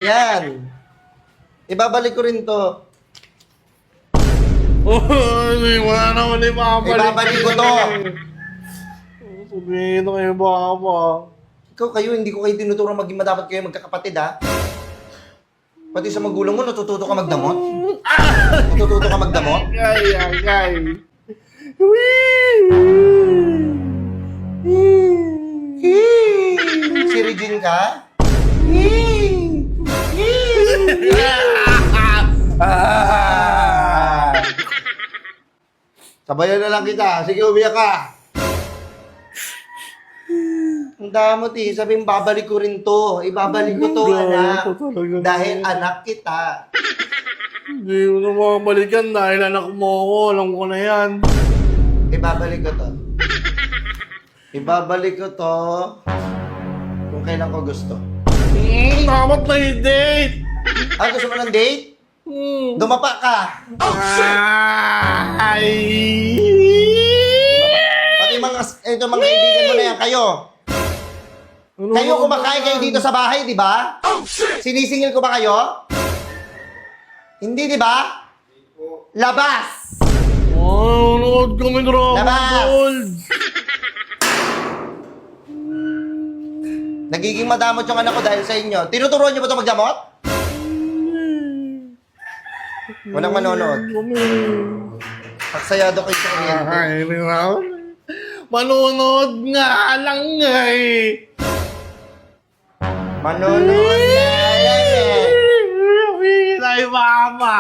Yan. Ibabalik ko rin to. Wala naman ibabalik. Ibabalik ko to. Sabihin na kayo baka. Ikaw kayo, hindi ko kayo tinuturang maging dapat kayo magkakapatid, ha? Pati sa magulang mo, natututo ka magdamot? Natututo ka magdamot? Agay. Si Regine ka? Sabayan na lang kita. Sige, umiyak ka. Ang damot eh. Sabihin, babalik ko rin to. Ibabalik ko to, anak. Dahil anak kita. Hindi mo na makabalikan dahil anak mo ako. Alam ko na yan. Ibabalik ko to. Ibabalik ko to kung kailan ko gusto. Dapat na yung date. Gusto mo ng date? Dumapa ka. Ay! Pati mga kaibigan mo na yan, kayo. Kayo kumakain kayo dito sa bahay, di ba? Sinisingil ko ba kayo? Hindi, di ba? Labas! Nood kami Dragon Labas! Ball. Nagiging madamot yung anak ko dahil sa inyo. Tinuturuan niyo ba ito magdamot? Walang manonood. Pagsayado kayo sa kuryente. Ay, manonood nga lang eh. Manonood na lang eh. Ay, mama.